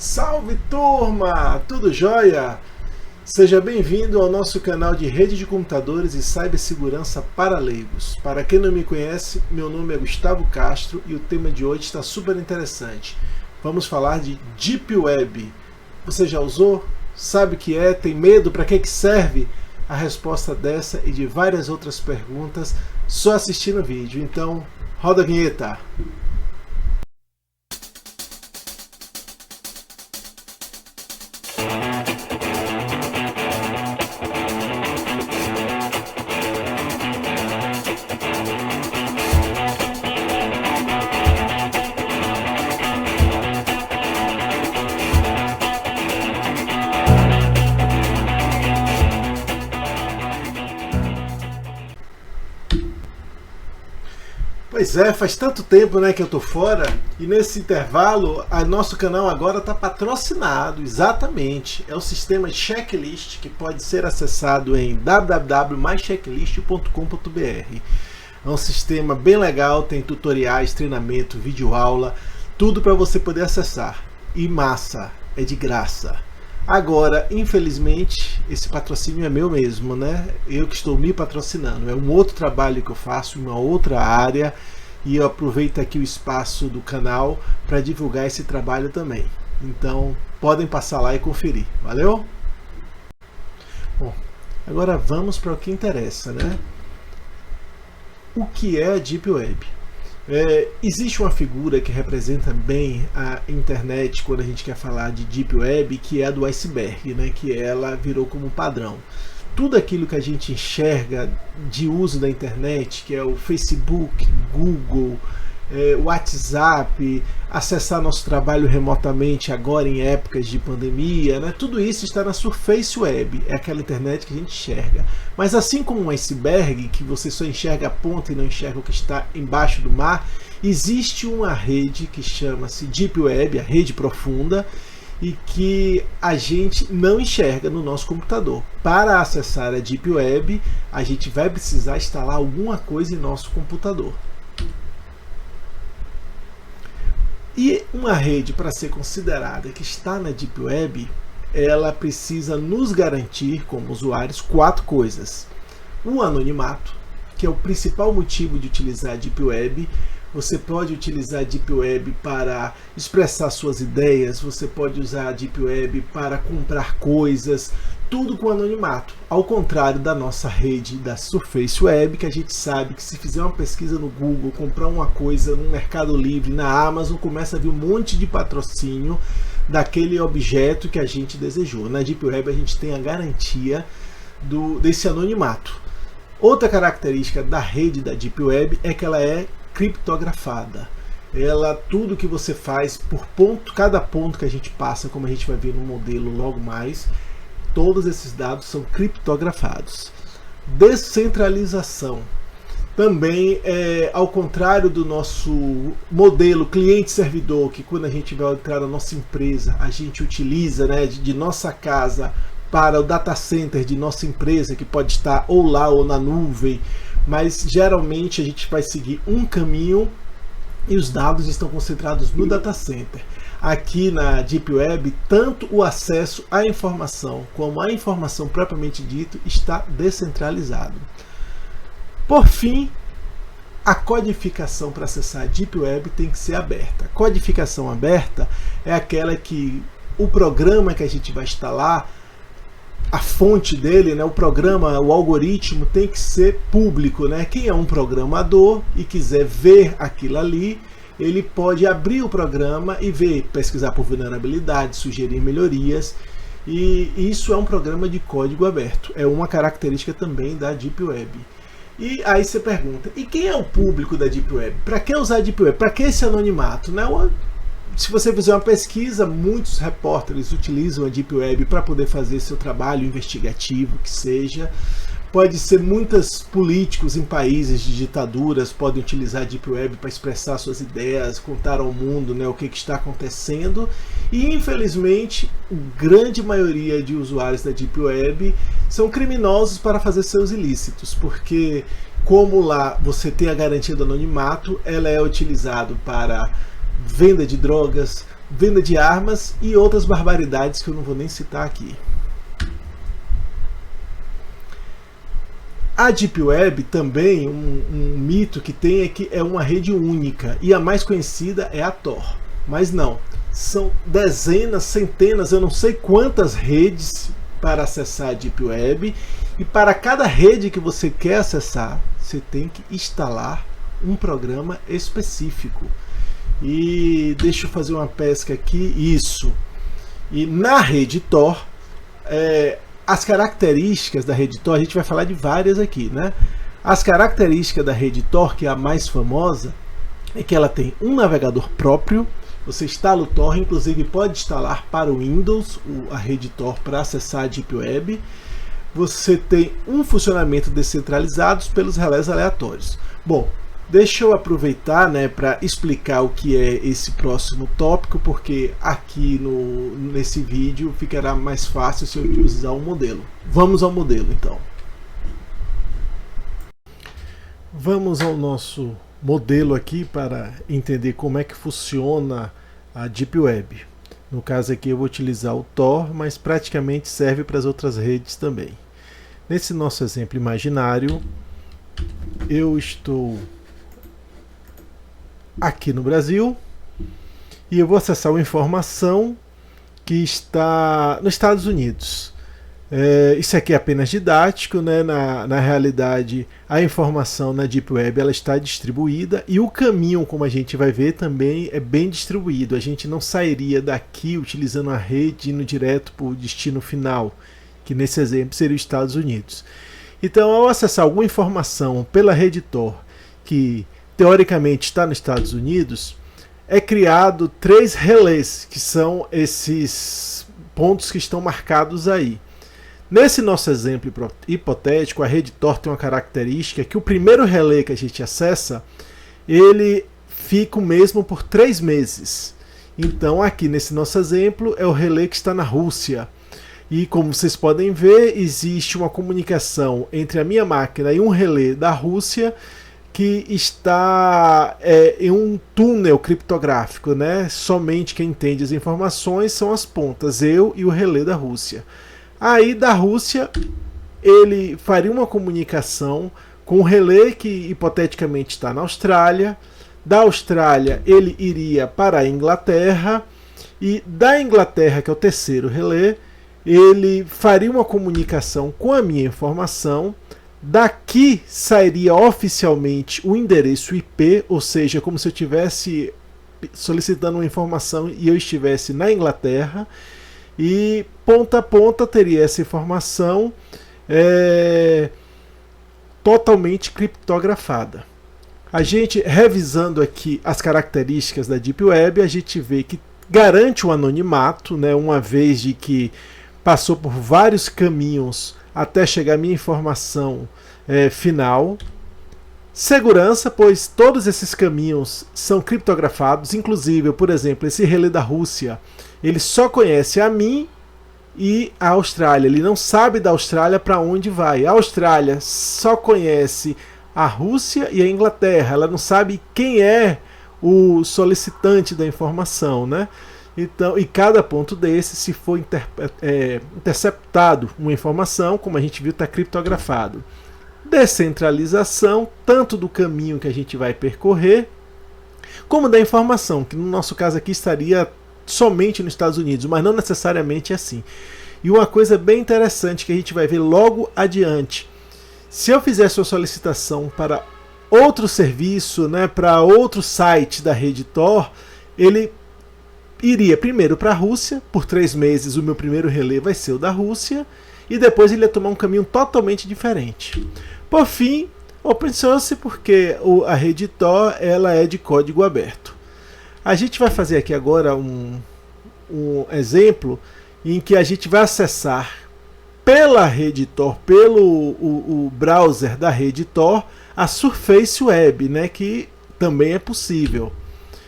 Salve turma, tudo jóia? Seja bem-vindo ao nosso canal de rede de computadores e cibersegurança para leigos. Para quem não me conhece, meu nome é Gustavo Castro e o tema de hoje está super interessante. Vamos falar de Deep Web. Você já usou? Sabe o que é? Tem medo? Para que serve? A resposta dessa e de várias outras perguntas só assistindo o vídeo. Então, roda a vinheta! Pois é, faz tanto tempo que eu tô fora e nesse intervalo nosso canal agora está patrocinado, exatamente. É o sistema Checklist que pode ser acessado em www.mychecklist.com.br. É um sistema bem legal, tem tutoriais, treinamento, videoaula, tudo para você poder acessar. E massa, é de graça. Agora, infelizmente, esse patrocínio é meu mesmo, né? Eu que estou me patrocinando. É um outro trabalho que eu faço, uma outra área, e eu aproveito aqui o espaço do canal para divulgar esse trabalho também. Então, podem passar lá e conferir. Valeu? Bom, agora vamos para o que interessa, né? O que é a Deep Web? Existe uma figura que representa bem a internet quando a gente quer falar de Deep Web, que é a do iceberg, né? Que ela virou como padrão. Tudo aquilo que a gente enxerga de uso da internet, que é o Facebook, Google, WhatsApp, acessar nosso trabalho remotamente agora em épocas de pandemia, né? Tudo isso está na Surface Web, é aquela internet que a gente enxerga. Mas assim como um iceberg, que você só enxerga a ponta e não enxerga o que está embaixo do mar, existe uma rede que chama-se Deep Web, a rede profunda, e que a gente não enxerga no nosso computador. Para acessar a Deep Web, a gente vai precisar instalar alguma coisa em nosso computador. E uma rede, para ser considerada que está na Deep Web, ela precisa nos garantir, como usuários, 4 coisas. O anonimato, que é o principal motivo de utilizar a Deep Web. Você pode utilizar a Deep Web para expressar suas ideias, você pode usar a Deep Web para comprar coisas, tudo com anonimato. Ao contrário da nossa rede da Surface Web, que a gente sabe que se fizer uma pesquisa no Google, comprar uma coisa no Mercado Livre, na Amazon, começa a vir um monte de patrocínio daquele objeto que a gente desejou. Na Deep Web a gente tem a garantia desse anonimato. Outra característica da rede da Deep Web é que ela é criptografada. Tudo que você faz por ponto, cada ponto que a gente passa, como a gente vai ver no modelo logo mais, todos esses dados são criptografados. Descentralização. Também, ao contrário do nosso modelo cliente-servidor, que quando a gente vai entrar na nossa empresa, a gente utiliza, né, de nossa casa para o data center de nossa empresa, que pode estar ou lá ou na nuvem, mas geralmente a gente vai seguir um caminho e os dados estão concentrados no data center. Aqui na Deep Web, tanto o acesso à informação como a informação propriamente dita está descentralizado. Por fim, a codificação para acessar a Deep Web tem que ser aberta. A codificação aberta é aquela que o programa que a gente vai instalar, a fonte dele, né, o programa, o algoritmo tem que ser público, né? Quem é um programador e quiser ver aquilo ali, ele pode abrir o programa e ver, pesquisar por vulnerabilidades, sugerir melhorias, e isso é um programa de código aberto. É uma característica também da Deep Web. E aí você pergunta, e quem é o público da Deep Web? Para que usar a Deep Web? Para que esse anonimato? Né? Se você fizer uma pesquisa, muitos repórteres utilizam a Deep Web para poder fazer seu trabalho investigativo, que seja. Pode ser muitos políticos em países de ditaduras podem utilizar a Deep Web para expressar suas ideias, contar ao mundo, né, o que está acontecendo. E infelizmente, a grande maioria de usuários da Deep Web são criminosos para fazer seus ilícitos, porque como lá você tem a garantia do anonimato, ela é utilizado para venda de drogas, venda de armas e outras barbaridades que eu não vou nem citar aqui. A Deep Web também, um mito que tem é que é uma rede única, e a mais conhecida é a Tor. Mas não, são dezenas, centenas, eu não sei quantas redes para acessar a Deep Web, e para cada rede que você quer acessar, você tem que instalar um programa específico. E deixa eu fazer uma pesca aqui, isso. E na rede Tor, as características da rede Tor, a gente vai falar de várias aqui, né? As características da rede Tor, que é a mais famosa, é que ela tem um navegador próprio. Você instala o Tor, inclusive pode instalar para o Windows a rede Tor para acessar a Deep Web. Você tem um funcionamento descentralizado pelos relés aleatórios. Bom, deixa eu aproveitar, né, para explicar o que é esse próximo tópico, porque aqui nesse vídeo ficará mais fácil se eu utilizar um modelo. Vamos ao modelo, então. Vamos ao nosso modelo aqui para entender como é que funciona a Deep Web. No caso aqui eu vou utilizar o Tor, mas praticamente serve para as outras redes também. Nesse nosso exemplo imaginário, eu estou aqui no Brasil e eu vou acessar uma informação que está nos Estados Unidos. Isso aqui é apenas didático, né? Na realidade, a informação na Deep Web ela está distribuída e o caminho, como a gente vai ver, também é bem distribuído. A gente não sairia daqui utilizando a rede indo direto para o destino final, que nesse exemplo seria os Estados Unidos. Então, ao acessar alguma informação pela rede Tor, que teoricamente está nos Estados Unidos, é criado 3 relés, que são esses pontos que estão marcados aí. Nesse nosso exemplo hipotético, a rede Tor tem uma característica que o primeiro relé que a gente acessa, ele fica o mesmo por 3 meses. Então aqui nesse nosso exemplo é o relé que está na Rússia. E como vocês podem ver, existe uma comunicação entre a minha máquina e um relé da Rússia que está em um túnel criptográfico, né? Somente quem entende as informações são as pontas, eu e o relé da Rússia. Aí da Rússia ele faria uma comunicação com o relé que hipoteticamente está na Austrália. Da Austrália ele iria para a Inglaterra e da Inglaterra, que é o terceiro relé, ele faria uma comunicação com a minha informação. Daqui sairia oficialmente o endereço IP, ou seja, como se eu estivesse solicitando uma informação e eu estivesse na Inglaterra. E ponta a ponta teria essa informação totalmente criptografada. A gente, revisando aqui as características da Deep Web, a gente vê que garante o anonimato, né, uma vez de que passou por vários caminhos até chegar a minha informação final. Segurança, pois todos esses caminhos são criptografados, inclusive, por exemplo, esse relé da Rússia, ele só conhece a mim e a Austrália, ele não sabe da Austrália para onde vai. A Austrália só conhece a Rússia e a Inglaterra, ela não sabe quem é o solicitante da informação, né? Então, e cada ponto desse, se for interceptado uma informação, como a gente viu, está criptografado. Descentralização, tanto do caminho que a gente vai percorrer, como da informação, que no nosso caso aqui estaria somente nos Estados Unidos, mas não necessariamente assim. E uma coisa bem interessante que a gente vai ver logo adiante: se eu fizesse uma solicitação para outro serviço, né, para outro site da rede Tor, ele iria primeiro para a Rússia, por 3 meses o meu primeiro relé vai ser o da Rússia, e depois ele ia tomar um caminho totalmente diferente. Por fim, Open Source, porque a rede Tor ela é de código aberto. A gente vai fazer aqui agora um exemplo em que a gente vai acessar pela rede Tor, pelo browser da rede Tor, a Surface Web, né, que também é possível.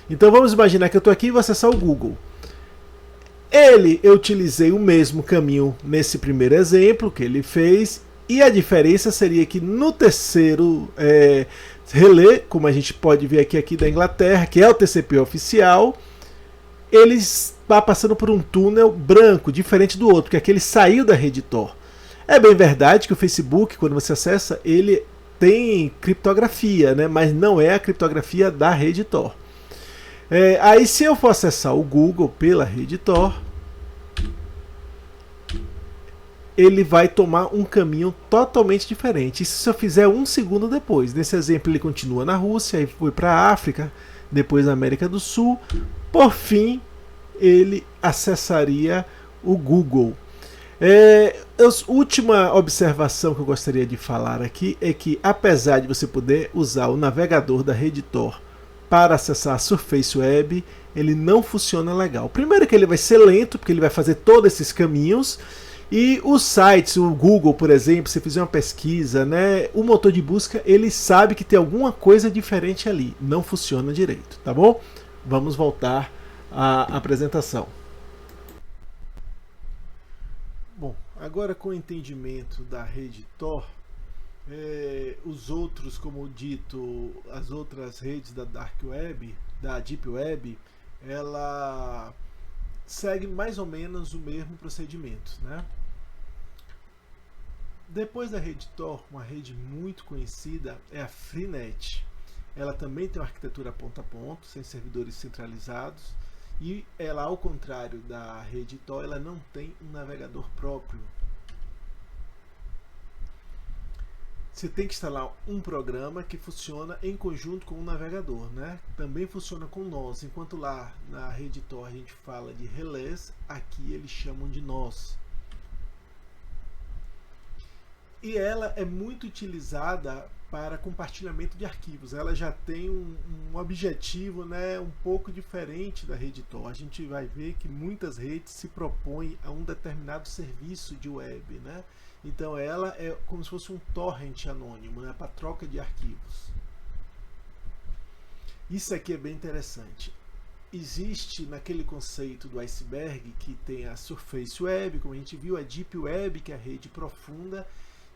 Então vamos imaginar que eu estou aqui e vou acessar o Google. Eu utilizei o mesmo caminho nesse primeiro exemplo que ele fez, e a diferença seria que no terceiro relé, como a gente pode ver aqui da Inglaterra, que é o TCP oficial, ele está passando por um túnel branco, diferente do outro, porque aquele saiu da rede Tor. É bem verdade que o Facebook, quando você acessa, ele tem criptografia, né? Mas não é a criptografia da rede Tor. Aí se eu for acessar o Google pela rede Tor, ele vai tomar um caminho totalmente diferente. Isso se eu fizer um segundo depois. Nesse exemplo ele continua na Rússia, aí foi para a África, depois na América do Sul. Por fim, ele acessaria o Google. A última observação que eu gostaria de falar aqui é que, apesar de você poder usar o navegador da rede Tor para acessar a Surface Web, ele não funciona legal. Primeiro que ele vai ser lento, porque ele vai fazer todos esses caminhos. E os sites, o Google, por exemplo, se fizer uma pesquisa, né, o motor de busca, ele sabe que tem alguma coisa diferente ali. Não funciona direito, tá bom? Vamos voltar à apresentação. Bom, agora com o entendimento da rede Tor, os outros, como dito, as outras redes da Dark Web, da Deep Web, ela segue mais ou menos o mesmo procedimento, né? Depois da rede Tor, uma rede muito conhecida é a Freenet. Ela também tem uma arquitetura ponto a ponto, sem servidores centralizados, e ela, ao contrário da rede Tor, ela não tem um navegador próprio. Você tem que instalar um programa que funciona em conjunto com o navegador, né? Também funciona com nós. Enquanto lá na rede Tor a gente fala de relés, aqui eles chamam de nós. E ela é muito utilizada para compartilhamento de arquivos. Ela já tem um objetivo, né, um pouco diferente da rede Tor. A gente vai ver que muitas redes se propõem a um determinado serviço de web, né? Então ela é como se fosse um torrent anônimo, né, para troca de arquivos. Isso aqui é bem interessante. Existe naquele conceito do iceberg que tem a Surface Web, como a gente viu, a Deep Web, que é a rede profunda,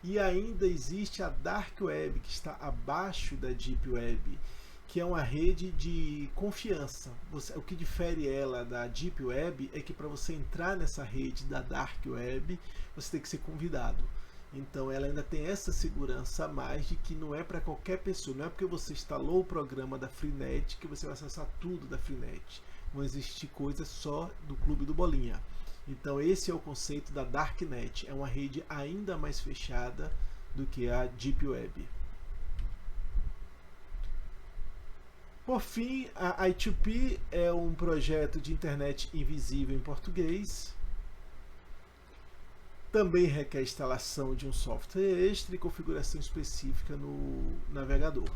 e ainda existe a Dark Web, que está abaixo da Deep Web, que é uma rede de confiança. O que difere ela da Deep Web é que para você entrar nessa rede da Dark Web, você tem que ser convidado. Então ela ainda tem essa segurança a mais de que não é para qualquer pessoa. Não é porque você instalou o programa da Freenet que você vai acessar tudo da Freenet. Vão existir coisas só do Clube do Bolinha. Então esse é o conceito da Darknet. É uma rede ainda mais fechada do que a Deep Web. Por fim, a I2P é um projeto de internet invisível em português. Também requer instalação de um software extra e configuração específica no navegador.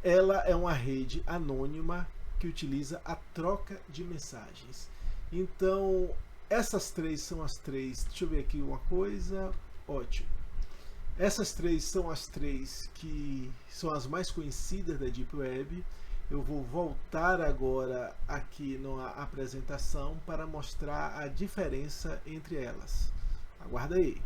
Ela é uma rede anônima que utiliza a troca de mensagens. Então, essas três são as três. Deixa eu ver aqui uma coisa. Ótimo. Essas três são as três que são as mais conhecidas da Deep Web. Eu vou voltar agora aqui na apresentação para mostrar a diferença entre elas. Aguarda aí.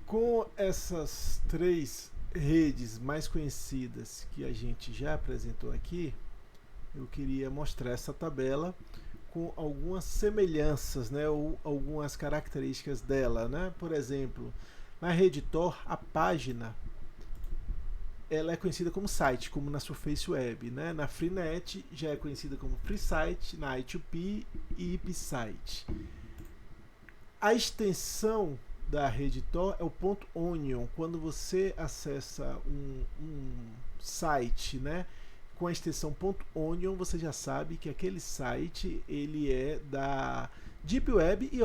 Com essas três redes mais conhecidas que a gente já apresentou aqui, eu queria mostrar essa tabela com algumas semelhanças, né, ou algumas características dela, né? Por exemplo, na rede Tor, a página ela é conhecida como site, como na Surface Web, né? Na Freenet já é conhecida como FreeSite, na I2P e IPSite. A extensão da rede Tor é o .onion. Quando você acessa um site, né, com a extensão .onion, você já sabe que aquele site ele é da Deep Web e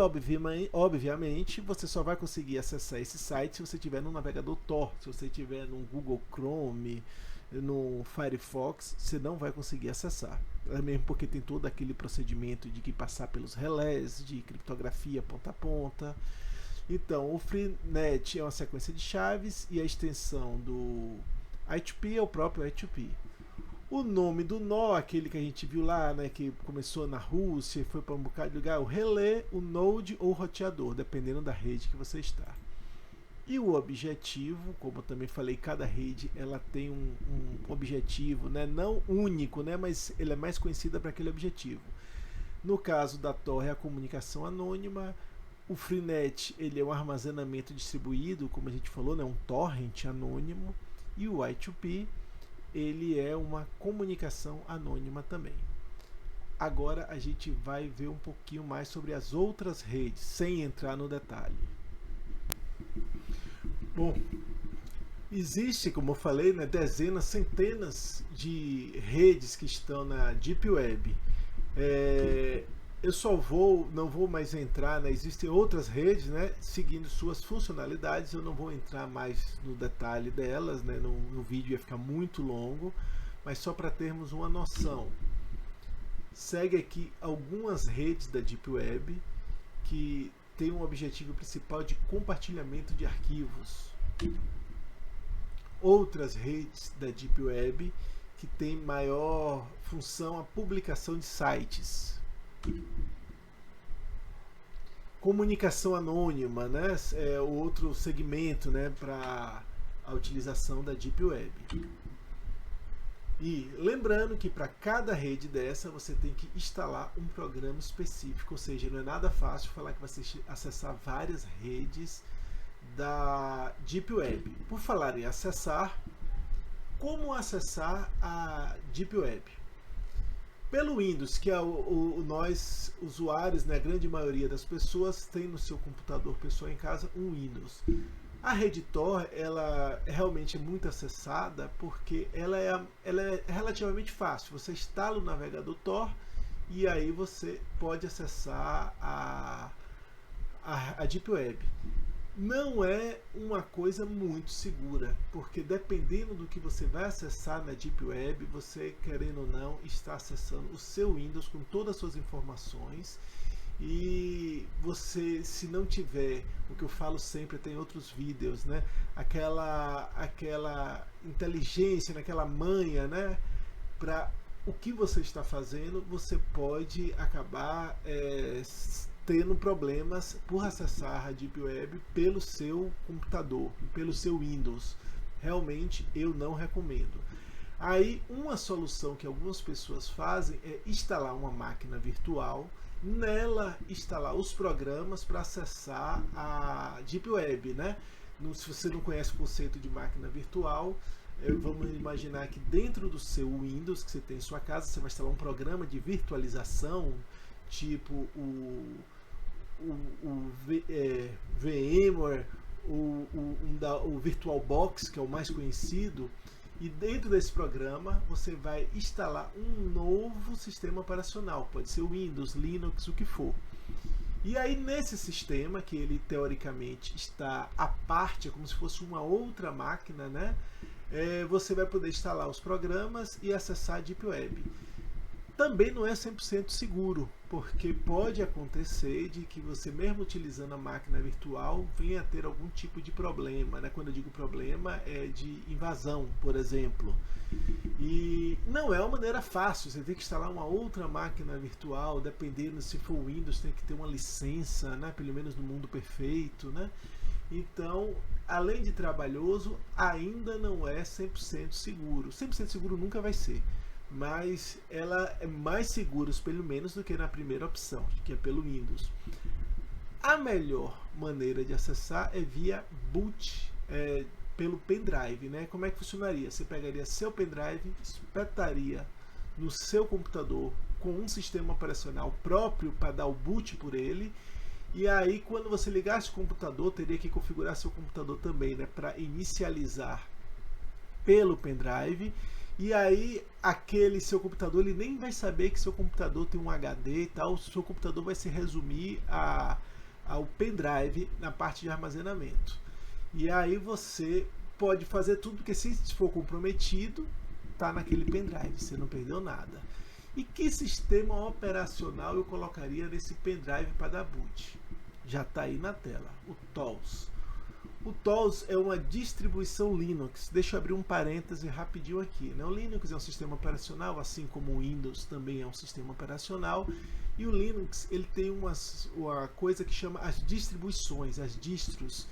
obviamente você só vai conseguir acessar esse site se você tiver no navegador Tor. Se você tiver no Google Chrome, no Firefox, você não vai conseguir acessar. É mesmo porque tem todo aquele procedimento de que passar pelos relés, de criptografia ponta a ponta. Então, o Freenet é uma sequência de chaves e a extensão do I2P é o próprio I2P. O nome do nó, aquele que a gente viu lá, né, que começou na Rússia e foi para um bocado de lugar, o relé, o node ou o roteador, dependendo da rede que você está. E o objetivo, como eu também falei, cada rede ela tem um objetivo, né? Não único, né? Mas ele é mais conhecida para aquele objetivo. No caso da Tor é a comunicação anônima. O Freenet ele é um armazenamento distribuído, como a gente falou, né? Um torrent anônimo. E o I2P ele é uma comunicação anônima também. Agora a gente vai ver um pouquinho mais sobre as outras redes, sem entrar no detalhe. Bom, existe, como eu falei, né, dezenas, centenas de redes que estão na Deep Web. Eu não vou mais entrar, né, existem outras redes, né, seguindo suas funcionalidades, eu não vou entrar mais no detalhe delas, né, no vídeo ia ficar muito longo, mas só para termos uma noção. Segue aqui algumas redes da Deep Web que tem um objetivo principal de compartilhamento de arquivos. Outras redes da Deep Web que tem maior função a publicação de sites. Comunicação anônima, né, é outro segmento, né, para a utilização da Deep Web. E lembrando que para cada rede dessa você tem que instalar um programa específico, ou seja, não é nada fácil falar que você acessar várias redes da Deep Web. Por falar em acessar, como acessar a Deep Web? Pelo Windows, que é nós usuários, né, a grande maioria das pessoas tem no seu computador pessoal em casa um Windows. A rede Tor, ela realmente é muito acessada porque ela é relativamente fácil. Você instala o navegador Tor e aí você pode acessar a Deep Web. Não é uma coisa muito segura, porque dependendo do que você vai acessar na Deep Web, você, querendo ou não, está acessando o seu Windows com todas as suas informações. E você, se não tiver, o que eu falo sempre, tem outros vídeos, né? Aquela inteligência, aquela manha, né? Para o que você está fazendo, você pode acabar tendo problemas por acessar a Deep Web pelo seu computador, pelo seu Windows. Realmente eu não recomendo. Aí uma solução que algumas pessoas fazem é instalar uma máquina virtual, nela instalar os programas para acessar a Deep Web, né? Se você não conhece o conceito de máquina virtual, vamos imaginar que dentro do seu Windows que você tem em sua casa, você vai instalar um programa de virtualização, tipo o VMware, o VirtualBox, que é o mais conhecido. E dentro desse programa você vai instalar um novo sistema operacional, pode ser Windows, Linux, o que for. E aí nesse sistema, que ele teoricamente está à parte, é como se fosse uma outra máquina, né? Você vai poder instalar os programas e acessar a Deep Web. Também não é 100% seguro, porque pode acontecer de que você, mesmo utilizando a máquina virtual, venha a ter algum tipo de problema, né? Quando eu digo problema, é de invasão, por exemplo. E não é uma maneira fácil, você tem que instalar uma outra máquina virtual, dependendo se for Windows, tem que ter uma licença, né? Pelo menos no mundo perfeito, né? Então, além de trabalhoso, ainda não é 100% seguro. 100% seguro nunca vai ser, mas ela é mais segura, pelo menos, do que na primeira opção, que é pelo Windows. A melhor maneira de acessar é via boot, pelo pendrive, né? Como é que funcionaria? Você pegaria seu pendrive, espetaria no seu computador com um sistema operacional próprio para dar o boot por ele. E aí, quando você ligasse o computador, teria que configurar seu computador também, né, para inicializar pelo pendrive. E aí aquele seu computador, ele nem vai saber que seu computador tem um HD e tal. O seu computador vai se resumir ao pendrive na parte de armazenamento. E aí você pode fazer tudo, porque se for comprometido, tá naquele pendrive, você não perdeu nada. E que sistema operacional eu colocaria nesse pendrive para dar boot? Já está aí na tela, o TOS. O TOS é uma distribuição Linux. Deixa eu abrir um parêntese rapidinho aqui, né? O Linux é um sistema operacional, assim como o Windows também é um sistema operacional. E o Linux, ele tem uma coisa que chama as distribuições, as distros.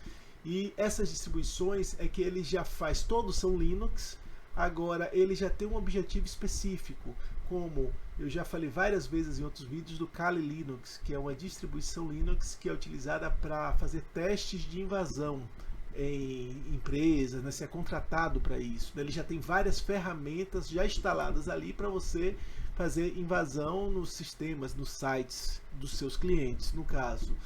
E essas distribuições é que ele já faz, todos são Linux, agora ele já tem um objetivo específico, como eu já falei várias vezes em outros vídeos do Kali Linux, que é uma distribuição Linux que é utilizada para fazer testes de invasão em empresas, né? Você é contratado para isso, né? Ele já tem várias ferramentas já instaladas ali para você fazer invasão nos sistemas, nos sites dos seus clientes, no caso.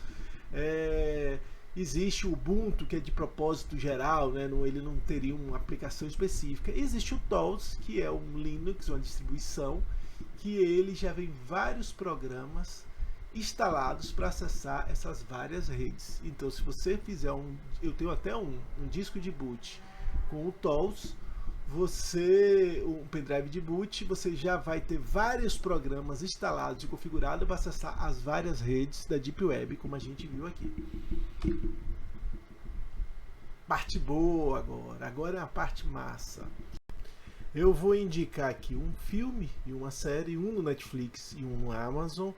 Existe o Ubuntu, que é de propósito geral, né? Ele não teria uma aplicação específica. Existe o Tools, que é um Linux, uma distribuição, que ele já vem vários programas instalados para acessar essas várias redes. Então, se você fizer eu tenho até um disco de boot com o Tools, um pendrive de boot, você já vai ter vários programas instalados e configurados para acessar as várias redes da Deep Web, como a gente viu aqui. Parte boa agora é a parte massa. Eu vou indicar aqui um filme e uma série, um no Netflix e um no Amazon,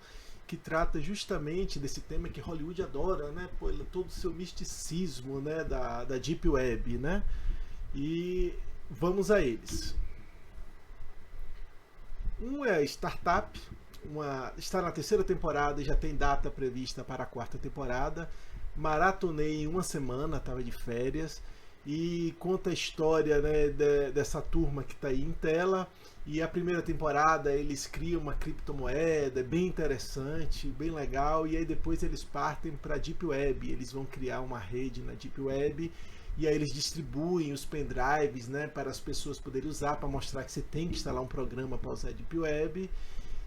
que trata justamente desse tema que Hollywood adora, né? Todo o seu misticismo, né? da Deep Web, né? E vamos a eles. Um é Startup, está na terceira temporada e já tem data prevista para a quarta temporada. Maratonei em uma semana, estava de férias, e conta a história, né, dessa turma que está aí em tela. E a primeira temporada eles criam uma criptomoeda, é bem interessante, bem legal, e aí depois eles partem para a Deep Web, eles vão criar uma rede na Deep Web, e aí eles distribuem os pendrives, né, para as pessoas poderem usar, para mostrar que você tem que instalar um programa para usar a Deep Web.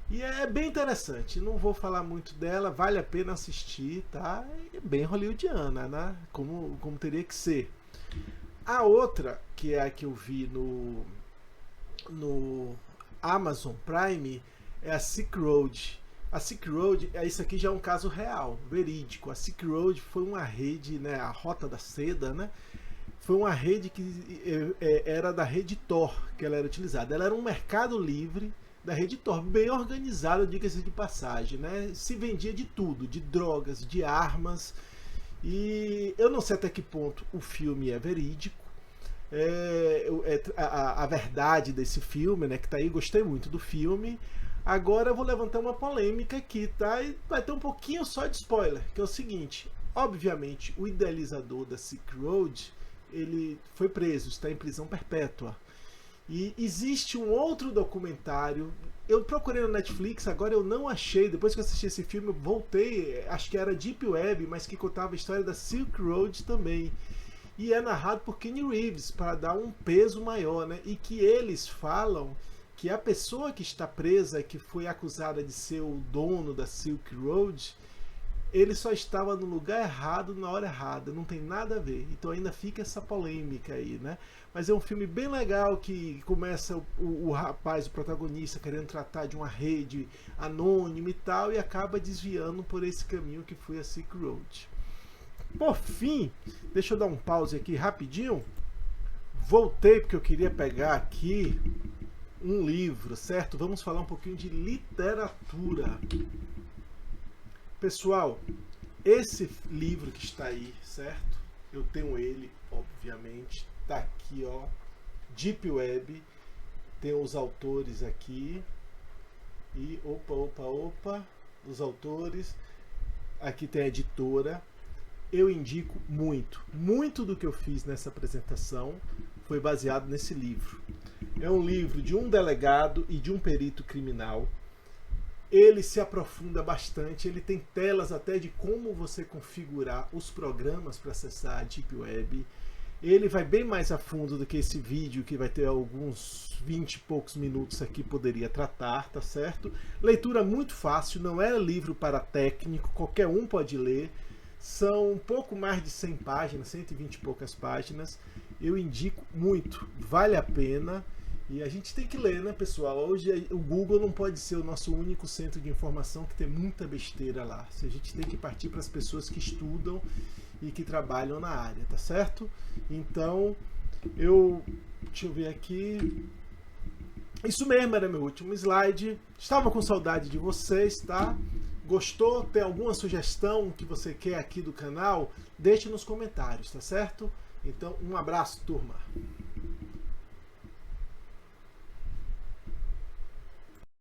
E é bem interessante, não vou falar muito dela, vale a pena assistir, tá? É bem hollywoodiana, né? Como teria que ser. A outra, que é a que eu vi no Amazon Prime, é a Silk Road. A Silk Road, isso aqui já é um caso real, verídico. A Silk Road foi uma rede, né, a Rota da Seda, né? Foi uma rede que era da rede Tor, que ela era utilizada. Ela era um mercado livre da rede Tor, bem organizado, diga-se de passagem, né? Se vendia de tudo, de drogas, de armas, e eu não sei até que ponto o filme é verídico, a verdade desse filme, né, que tá aí, gostei muito do filme. Agora eu vou levantar uma polêmica aqui, tá? E vai ter um pouquinho só de spoiler, que é o seguinte: obviamente o idealizador da Silk Road, ele foi preso, está em prisão perpétua. E existe um outro documentário, eu procurei no Netflix, agora eu não achei, depois que eu assisti esse filme eu voltei, acho que era Deep Web, mas que contava a história da Silk Road também. E é narrado por Keanu Reeves, para dar um peso maior, né? E que eles falam que a pessoa que está presa, que foi acusada de ser o dono da Silk Road, ele só estava no lugar errado na hora errada, não tem nada a ver. Então ainda fica essa polêmica aí, né? Mas é um filme bem legal, que começa o rapaz, o protagonista, querendo tratar de uma rede anônima e tal, e acaba desviando por esse caminho que foi a Silk Road. Por fim, deixa eu dar um pause aqui rapidinho. Voltei porque eu queria pegar aqui um livro, certo? Vamos falar um pouquinho de literatura. Pessoal, esse livro que está aí, certo? Eu tenho ele, obviamente, tá aqui, ó, Deep Web, tem os autores aqui, e opa, os autores, aqui tem a editora. Eu indico muito do que eu fiz nessa apresentação foi baseado nesse livro. É um livro de um delegado e de um perito criminal. Ele se aprofunda bastante, ele tem telas até de como você configurar os programas para acessar a Deep Web. Ele vai bem mais a fundo do que esse vídeo, que vai ter alguns 20 e poucos minutos aqui, poderia tratar, tá certo? Leitura muito fácil, não é livro para técnico, qualquer um pode ler. São um pouco mais de 100 páginas, 120 e poucas páginas. Eu indico muito, vale a pena. E a gente tem que ler, né, pessoal? Hoje o Google não pode ser o nosso único centro de informação, que tem muita besteira lá. A gente tem que partir para as pessoas que estudam e que trabalham na área, tá certo? Então, deixa eu ver aqui. Isso mesmo, era meu último slide. Estava com saudade de vocês, tá? Gostou? Tem alguma sugestão que você quer aqui do canal? Deixe nos comentários, tá certo? Então, um abraço, turma!